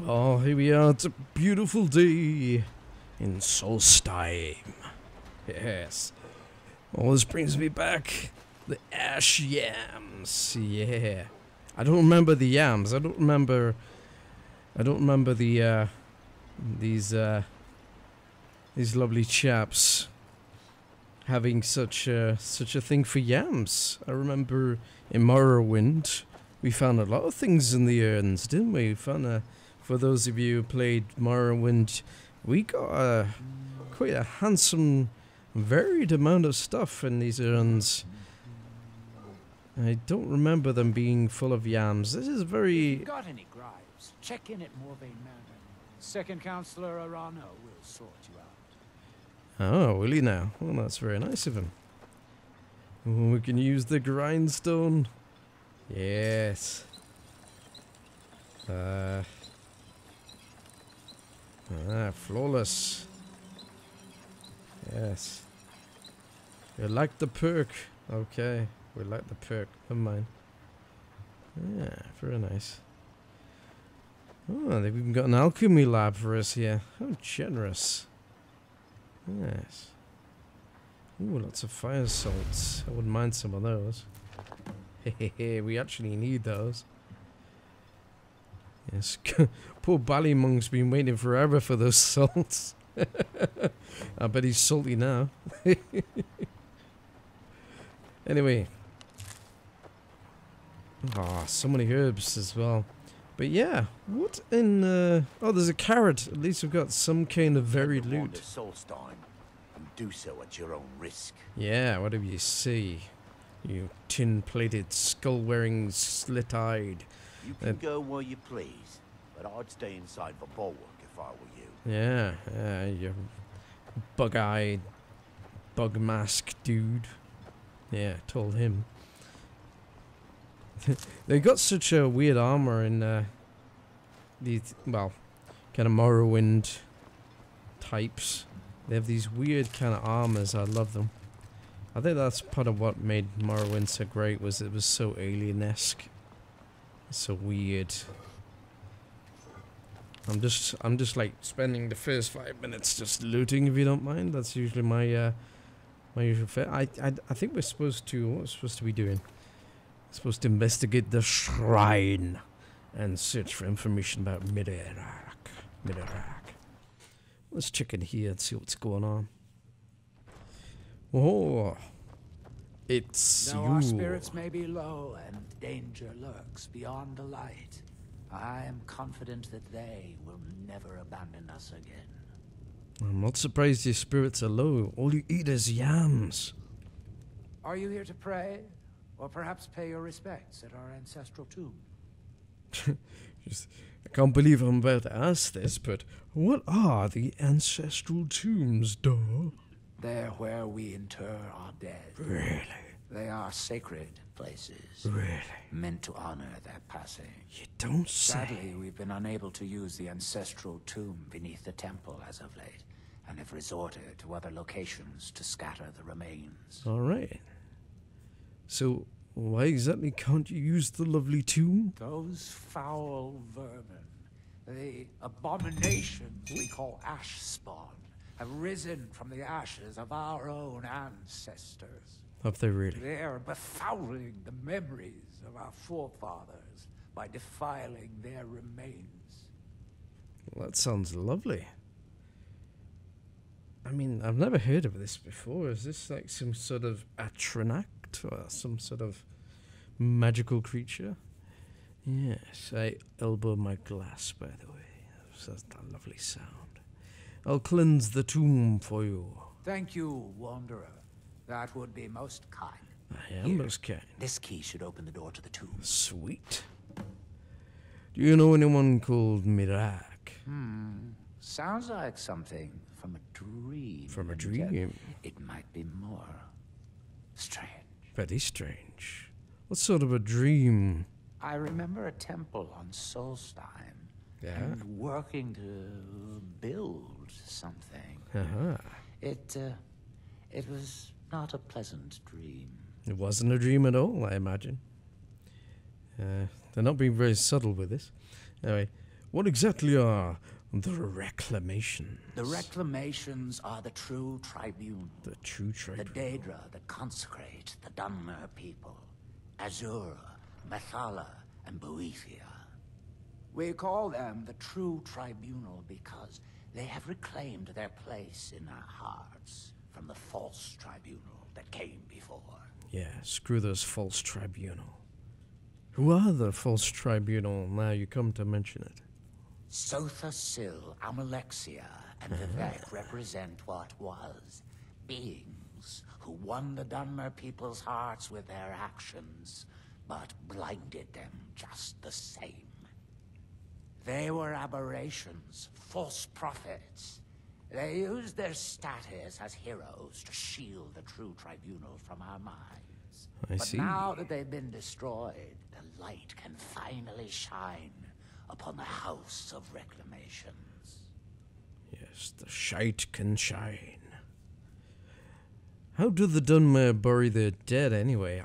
Oh, here we are. It's a beautiful day in Solstheim. Yes. Oh, this brings me back. The ash yams. Yeah. I don't remember the yams. I don't remember the these lovely chaps having such a thing for yams. I remember in Morrowind we found a lot of things in the urns, didn't we? We found for those of you who played Morrowind, we got quite a handsome, varied amount of stuff in these urns. I don't remember them being full of yams. This is very... If you've got any gripes, check in at Morvain Manor. Second Councillor Arano will sort you out. Oh, will he now? Well, that's very nice of him. Oh, we can use the grindstone. Yes. Flawless. Yes. You like the perk. Okay. We like the perk. Never mind. Yeah, very nice. Oh, they've even got an alchemy lab for us here. How generous. Yes. Ooh, lots of fire salts. I wouldn't mind some of those. Hehehe, we actually need those. Yes. Poor Ballymong's been waiting forever for those salts. I bet he's salty now. Anyway. Ah, so many herbs as well. But yeah, what in oh, there's a carrot. At least we've got some kind of varied loot. Solstheim, and do so at your own risk. Yeah, whatever you see. You tin-plated, skull-wearing, slit-eyed. You can go where you please, but I'd stay inside the bulwark if I were you. Yeah, you bug-eyed, bug-mask dude. Yeah, told him. They got such a weird armor in these, well, kind of Morrowind types. They have these weird kind of armors. I love them. I think that's part of what made Morrowind so great, was it was so alien-esque. So weird. I'm just like spending the first 5 minutes just looting, if you don't mind. That's usually my my usual fare. I think we're supposed to, what we're supposed to be doing? We're supposed to investigate the shrine and search for information about Mid-Iraq. Let's check in here and see what's going on. Oh, it's Though you. our spirits may be low and danger lurks beyond the light, I am confident that they will never abandon us again. I'm not surprised your spirits are low. All you eat is yams. Are you here to pray? Or perhaps pay your respects at our ancestral tomb? I can't believe I'm about to ask this, but what are the ancestral tombs, duh? They're where we inter our dead. Really? They are sacred places. Really? Meant to honor their passing. You don't say. Sadly, we've been unable to use the ancestral tomb beneath the temple as of late, and have resorted to other locations to scatter the remains. Alright. So, why exactly can't you use the lovely tomb? Those foul vermin, the abominations we call ash spawn, have risen from the ashes of our own ancestors. Have they really? They're befouling the memories of our forefathers by defiling their remains. Well, that sounds lovely. I mean, I've never heard of this before. Is this like some sort of Atronact or some sort of magical creature? Yes, I elbow my glass, by the way. That's a lovely sound. I'll cleanse the tomb for you. Thank you, Wanderer. That would be most kind. I am Here, most kind. This key should open the door to the tomb. Sweet. Do you know anyone called Mirak? Sounds like something from a dream. From a and dream? yet it might be more strange. Very strange. What sort of a dream? I remember a temple on Solstheim. Yeah. And working to build something. It was not a pleasant dream. It wasn't a dream at all, I imagine. They're not being very subtle with this. Anyway, What exactly are the reclamations? The reclamations are the true tribunal. The true tribunal. The Daedra that consecrate the Dunmer people. Azura, Methala, and Boethia. We call them the true tribunal because they have reclaimed their place in our hearts from the false tribunal that came before. Yeah, screw those false tribunal. Who are the false tribunal, now you come to mention it? Sotha Sil, Amalexia, and Vivek represent what was. Beings who won the Dunmer people's hearts with their actions, but blinded them just the same. They were aberrations, false prophets. They used their status as heroes to shield the true tribunal from our minds. But now that they've been destroyed, the light can finally shine upon the House of Reclamations. Yes, the shite can shine. How do the Dunmer bury their dead anyway?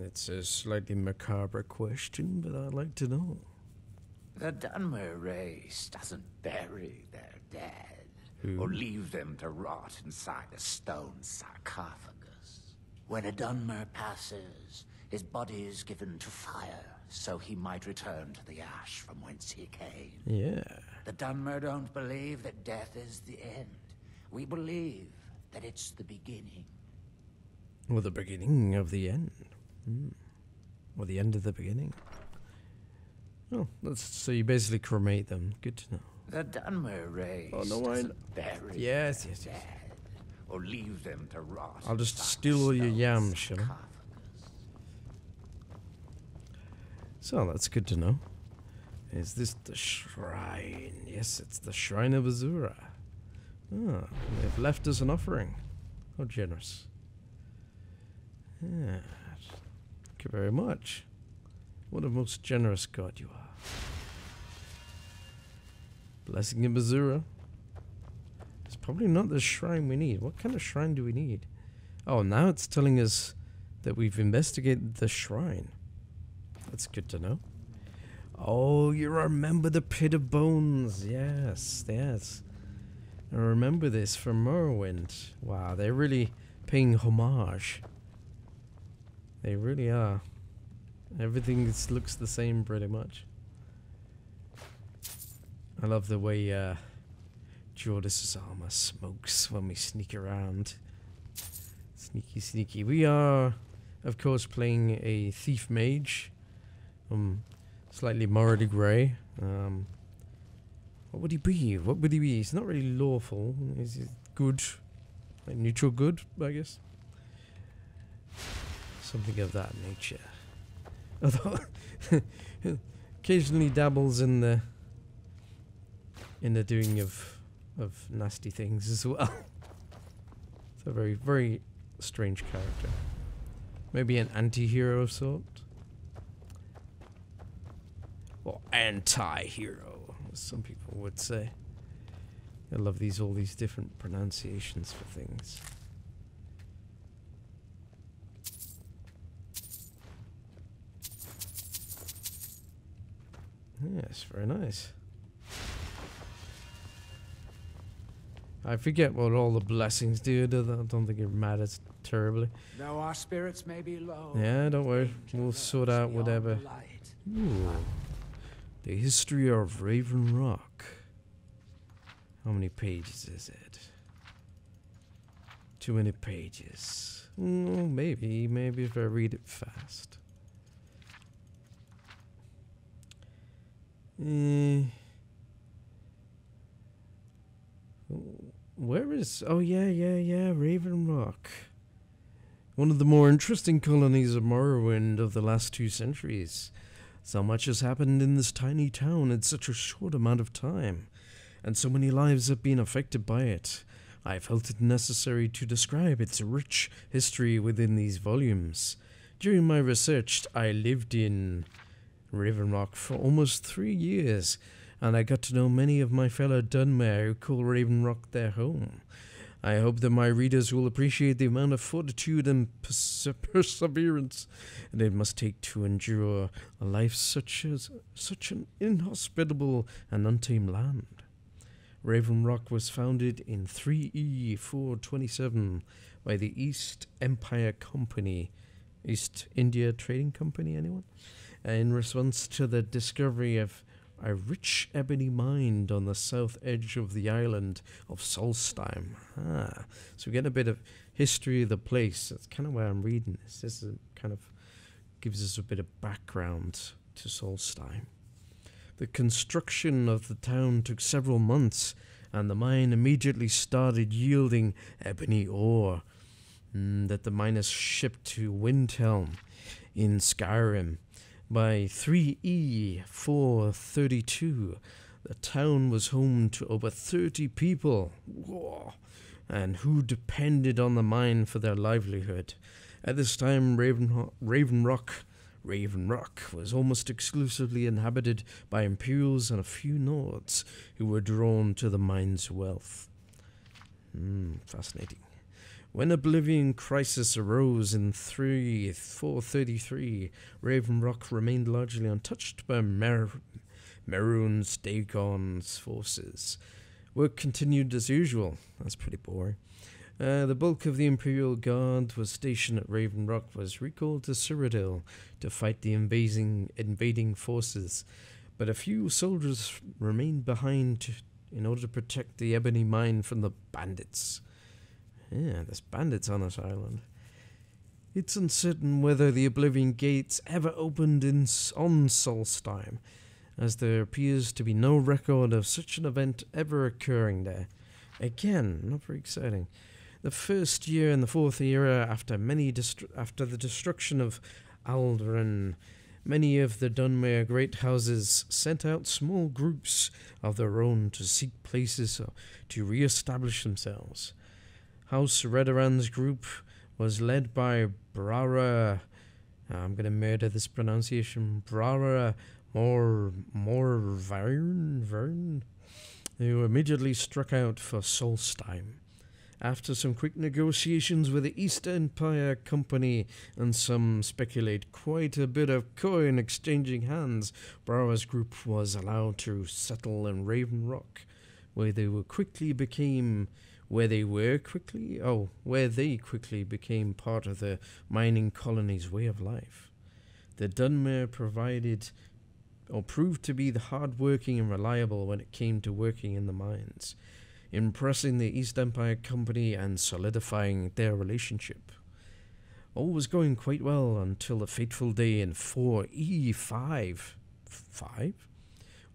It's a slightly macabre question, but I'd like to know. The Dunmer race doesn't bury their dead, or leave them to rot inside a stone sarcophagus. When a Dunmer passes, his body is given to fire, so he might return to the ash from whence he came. Yeah. The Dunmer don't believe that death is the end. We believe that it's the beginning. Or the beginning of the end. Or the end of the beginning. Oh, so you basically cremate them. Good to know. The Dunmer race doesn't bury yes. dead, or leave them to rot. I'll just steal all your yams, shall I? So that's good to know. Is this the shrine? Yes, it's the Shrine of Azura. Ah, they've left us an offering. How generous. Yeah. Thank you very much. What a most generous god you are. Blessing of Azura. It's probably not the shrine we need. What kind of shrine do we need? Oh, now it's telling us that we've investigated the shrine. That's good to know. Oh, you remember the Pit of Bones. Yes, yes. I remember this from Morrowind. Wow, they're really paying homage. They really are. Everything looks the same pretty much. I love the way Jordis' armor smokes when we sneak around. Sneaky, sneaky. We are, of course, playing a thief mage. Slightly morally grey. What would he be? What would he be? He's not really lawful. He's good. Like neutral good, I guess. Something of that nature. Although occasionally dabbles in the doing of nasty things as well. It's a very, very strange character. Maybe an anti-hero of sort. Or anti-hero, as some people would say. I love all these different pronunciations for things. Yes, very nice. I forget what all the blessings do. I don't think it matters terribly. Though our spirits may be low. Yeah, don't worry. We'll sort out whatever. Ooh. The history of Raven Rock. How many pages is it? Too many pages. Maybe if I read it fast. Where is... Oh, yeah, Raven Rock. One of the more interesting colonies of Morrowind of the last 2 centuries. So much has happened in this tiny town in such a short amount of time, and so many lives have been affected by it. I felt it necessary to describe its rich history within these volumes. During my research, I lived in Raven Rock for almost 3 years, and I got to know many of my fellow Dunmer who call Raven Rock their home. I hope that my readers will appreciate the amount of fortitude and perseverance that it must take to endure a life such an inhospitable and untamed land. Raven Rock was founded in 3E 427 by the East Empire Company, East India Trading Company, anyone? In response to the discovery of a rich ebony mine on the south edge of the island of Solstheim. So we get a bit of history of the place. That's kind of why I'm reading this. This is kind of gives us a bit of background to Solstheim. The construction of the town took several months, and the mine immediately started yielding ebony ore that the miners shipped to Windhelm in Skyrim. By 3E 432, the town was home to over 30 people, and who depended on the mine for their livelihood. At this time, Raven Rock was almost exclusively inhabited by Imperials and a few Nords who were drawn to the mine's wealth. Fascinating. When Oblivion Crisis arose in 433, Raven Rock remained largely untouched by Mehrunes Dagon's forces. Work continued as usual. That's pretty boring. The bulk of the Imperial Guard was stationed at Raven Rock was recalled to Cyrodiil to fight the invading forces, but a few soldiers remained behind in order to protect the ebony mine from the bandits. Yeah, there's bandits on this island. It's uncertain whether the Oblivion Gates ever opened on Solstheim, as there appears to be no record of such an event ever occurring there. Again, not very exciting. The first year in the Fourth Era, after the destruction of Alderaan, many of the Dunmer great houses sent out small groups of their own to seek places to re-establish themselves. House Redoran's group was led by Brara, I'm going to murder this pronunciation, Brara Morvern, who immediately struck out for Solstheim. After some quick negotiations with the East Empire Company and some speculate quite a bit of coin exchanging hands, Brara's group was allowed to settle in Raven Rock, where they quickly became part of the mining colony's way of life. The Dunmer proved to be the hard-working and reliable when it came to working in the mines, impressing the East Empire Company and solidifying their relationship. All was going quite well until a fateful day in 4E5,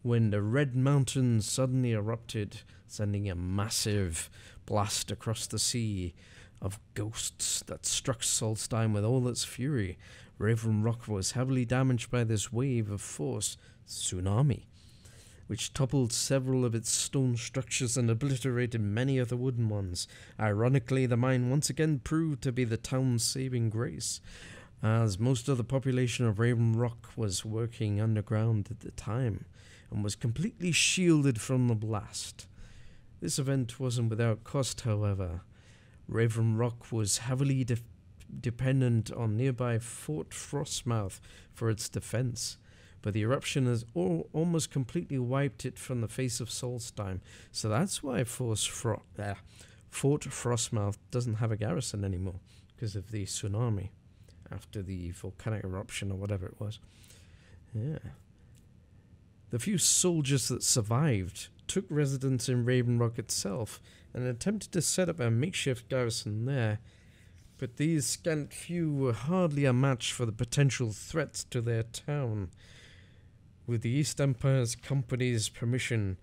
when the Red Mountains suddenly erupted, sending a massive blast across the sea of ghosts that struck Solstheim with all its fury. Raven Rock was heavily damaged by this wave of force tsunami, which toppled several of its stone structures and obliterated many of the wooden ones. Ironically, the mine once again proved to be the town's saving grace, as most of the population of Raven Rock was working underground at the time and was completely shielded from the blast. This event wasn't without cost, however. Raven Rock was heavily dependent on nearby Fort Frostmouth for its defense, but the eruption has almost completely wiped it from the face of Solstheim, so that's why Fort Frostmouth doesn't have a garrison anymore, because of the tsunami after the volcanic eruption or whatever it was. Yeah. The few soldiers that survived took residence in Raven Rock itself and attempted to set up a makeshift garrison there, but these scant few were hardly a match for the potential threats to their town. With the East Empire's Company's permission,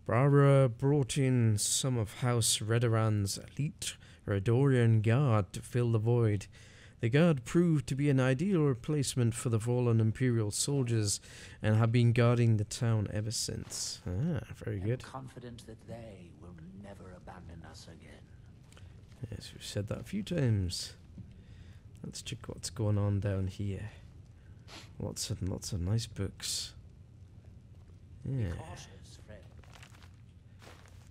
Brara brought in some of House Redoran's elite Redorian guard to fill the void. The guard proved to be an ideal replacement for the fallen Imperial soldiers and have been guarding the town ever since. Very good. I'm confident that they will never abandon us again. Yes, we've said that a few times. Let's check what's going on down here. Lots and lots of nice books. Yeah. Be cautious, friend.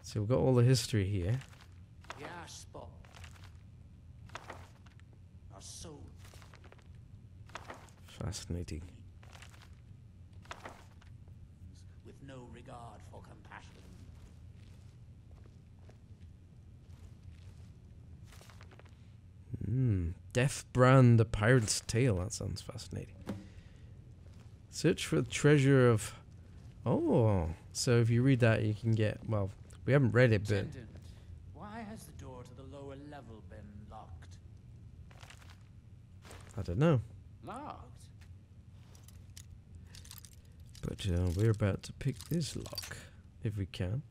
So we've got all the history here. Yasp Fascinating. With no regard for compassion. Deathbrand, the Pirate's Tale. That sounds fascinating. Search for the treasure of... Oh, so if you read that, you can get... Well, we haven't read it, but... Attendant, why has the door to the lower level been locked? I don't know. Locked? But we're about to pick this lock, if we can.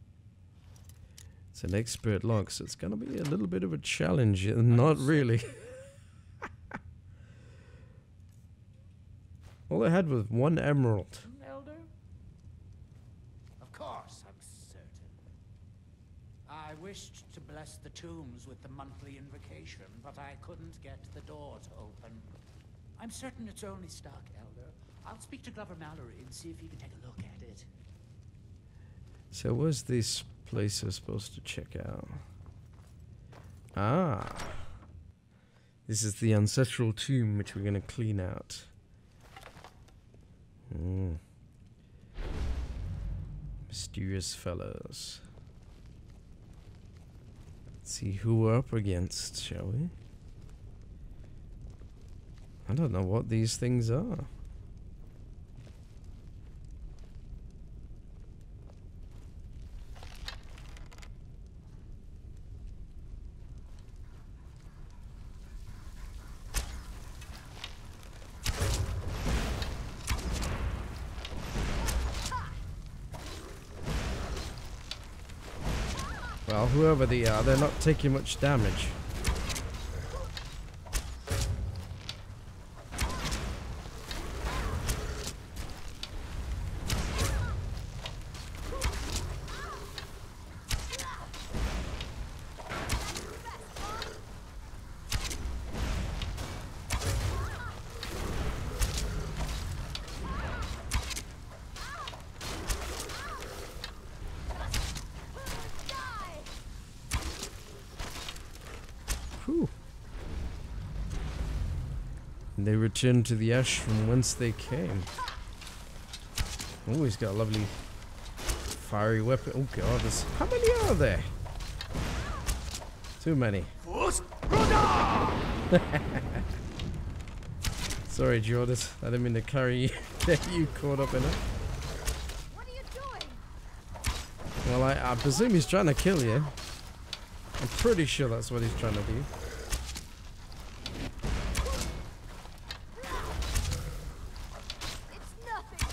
It's an expert lock, so it's going to be a little bit of a challenge. Not really. All I had was 1 emerald. Elder? Of course, I'm certain. I wished to bless the tombs with the monthly invocation, but I couldn't get the door to open. I'm certain it's only stuck, Elder. I'll speak to Glover Mallory and see if he can take a look at it. So what's this place I'm supposed to check out? Ah. This is the ancestral tomb which we're going to clean out. Mysterious fellows. Let's see who we're up against, shall we? I don't know what these things are. Well, whoever they are, they're not taking much damage. Whew. And they return to the ash from whence they came. Oh, he's got a lovely fiery weapon. Oh god, there's... How many are there? Too many. Sorry, Jordis. I didn't mean to carry you. Get you caught up in it. What are you doing? Well, I presume he's trying to kill you. I'm pretty sure that's what he's trying to do. It's nothing.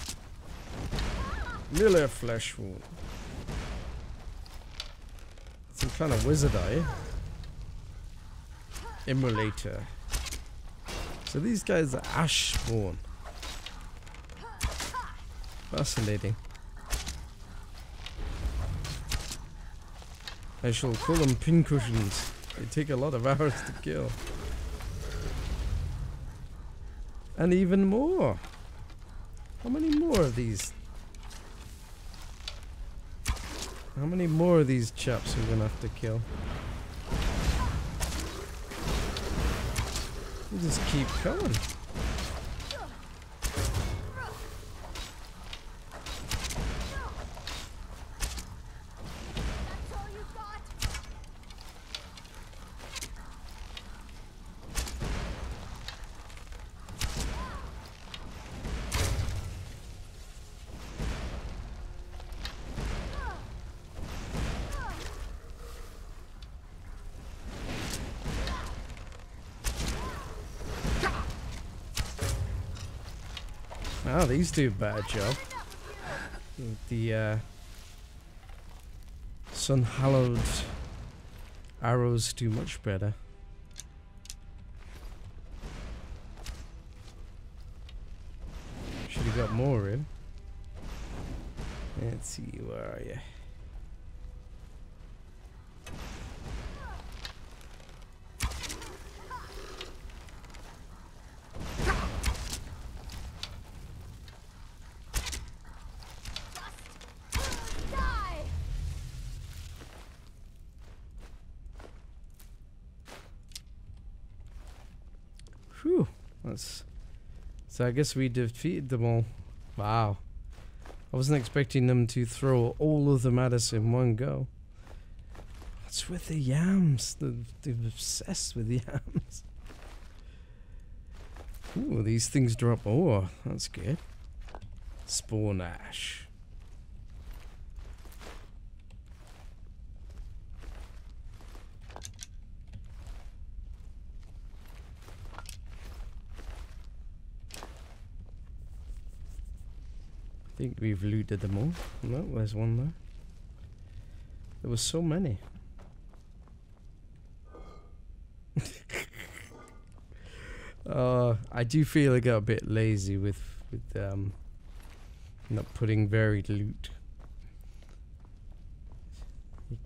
Merely a flesh wound. Some kind of wizard, are you? Immolator. So these guys are ash spawn. Fascinating. I shall call them pincushions. They take a lot of hours to kill. And even more. How many more of these? How many more of these chaps we're gonna have to kill? We'll just keep coming. That's all you got? Ah, these do a bad job. The sun-hallowed arrows do much better. Should have got more in. Let's see, where are you? Die! Whew, that's So I guess we defeated them all. Wow. I wasn't expecting them to throw all of them at us in one go. What's with the yams? They're obsessed with yams. Ooh, these things drop ore. That's good. Spawn ash. I think we've looted them all. No, there's one there. There was so many. I do feel I got a bit lazy with not putting varied loot. You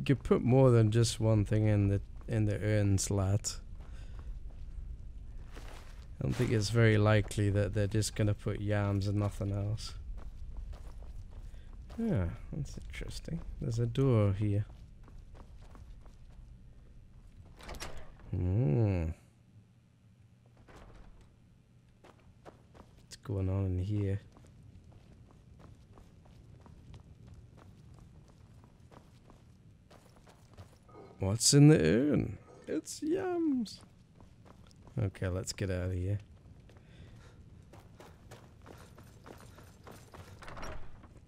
could put more than just one thing in the urn slot. I don't think it's very likely that they're just gonna put yams and nothing else. Yeah, that's interesting. There's a door here. What's going on in here? What's in the urn? It's yams. Okay, let's get out of here.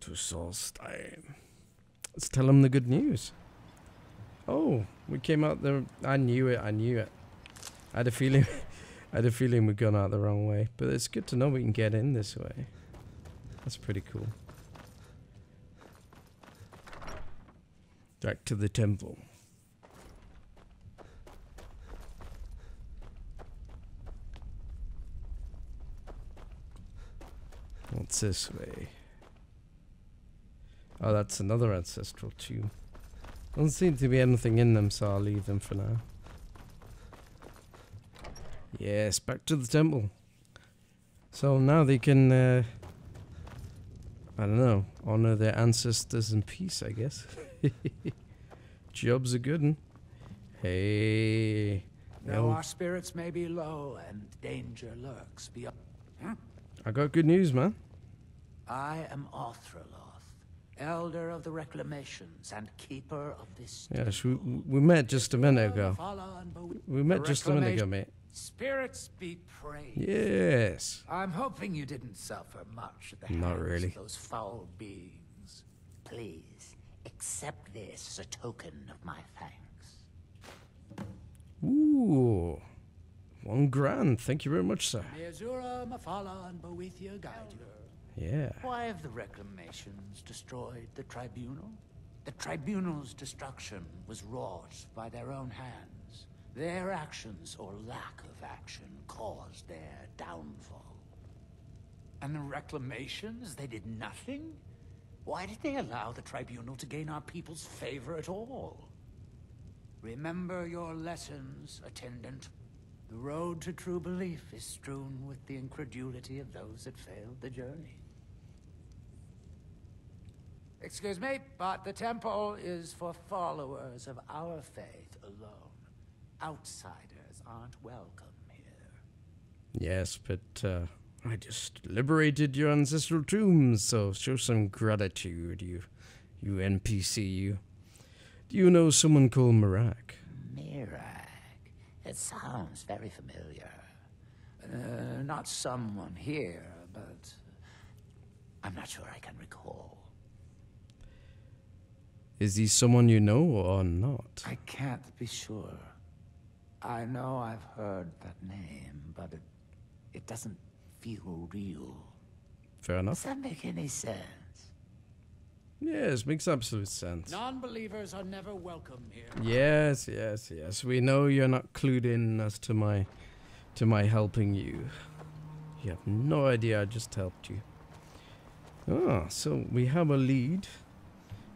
To Solstein. Let's tell him the good news. Oh, we came out there. I knew it. I had a feeling. I had a feeling we'd gone out the wrong way, but it's good to know we can get in this way. That's pretty cool. Back to the temple. What's this way? Oh, that's another ancestral tomb. Doesn't seem to be anything in them, so I'll leave them for now. Yes, back to the temple. So now they can, I don't know, honor their ancestors in peace, I guess. Job's a good one. Hey. Though our spirits may be low and danger lurks beyond. Huh? I got good news, man. I am Othraloth, elder of the reclamations and keeper of this. Yes, we met just a minute ago. We met just a minute ago, mate. Spirits be praised. Yes. I'm hoping you didn't suffer much at the Not hands really. of those foul beings. Please accept this as a token of my thanks. Ooh. 1 grand. Thank you very much, sir. Meazura, Mafala, and Boethia guide you. Yeah. Why have the reclamations destroyed the tribunal? The tribunal's destruction was wrought by their own hands. Their actions or lack of action caused their downfall. And the reclamations, they did nothing? Why did they allow the tribunal to gain our people's favor at all? Remember your lessons, attendant. The road to true belief is strewn with the incredulity of those that failed the journey. Excuse me, but the temple is for followers of our faith alone. Outsiders aren't welcome here. Yes, but I just liberated your ancestral tombs, so show some gratitude, you NPC, you. Do you know someone called Mirak? Mirak? It sounds very familiar. Not someone here, but I'm not sure I can recall. Is he someone you know or not? I can't be sure. I know I've heard that name, but it doesn't feel real. Fair enough. Does that make any sense? Yes, makes absolute sense. Non-believers are never welcome here. Yes, yes, yes. We know you're not clued in as to my helping you. You have no idea I just helped you. Ah, so we have a lead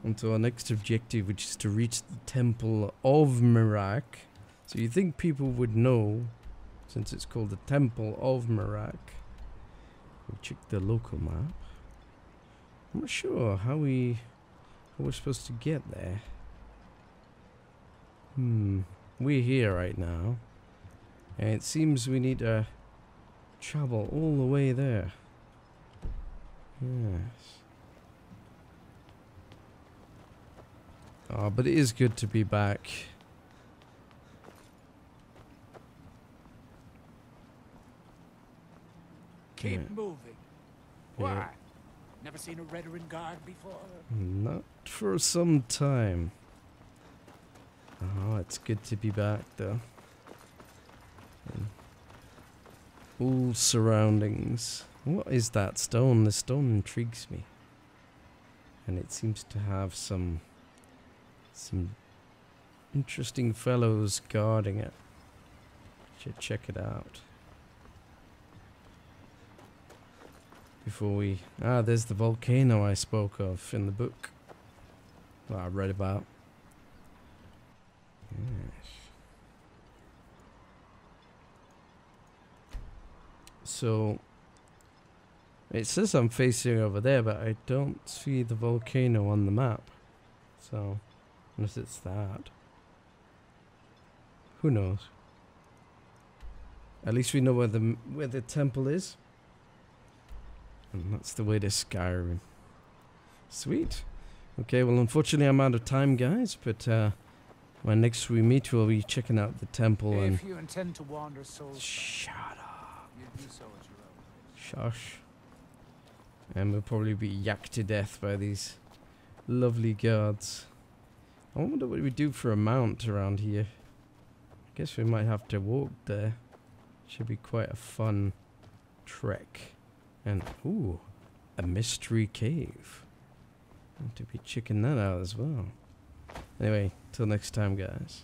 onto our next objective, which is to reach the Temple of Mirak. So you think people would know, since it's called the Temple of Mirak. We check the local map. I'm not sure how we're supposed to get there. We're here right now, and it seems we need to travel all the way there. Yes. Oh, but it is good to be back. Keep moving. Yeah. Why? Never seen a veteran guard before? Not for some time. Oh, it's good to be back though. All surroundings. What is that stone? The stone intrigues me. And it seems to have some interesting fellows guarding it. Should check it out. Before we... Ah, there's the volcano I spoke of in the book. That I read about. Yes. So... It says I'm facing over there, but I don't see the volcano on the map. So... Unless it's that. Who knows? At least we know where the temple is. And that's the way to Skyrim. Sweet. Okay, well unfortunately I'm out of time, guys, but when next we meet we'll be checking out the temple and... If you intend to wander souls, Shut up. you do so at your own risk. Shush. And we'll probably be yacked to death by these lovely guards. I wonder what we do for a mount around here. I guess we might have to walk there. Should be quite a fun trek. And, ooh, a mystery cave. Going to be checking that out as well. Anyway, till next time, guys.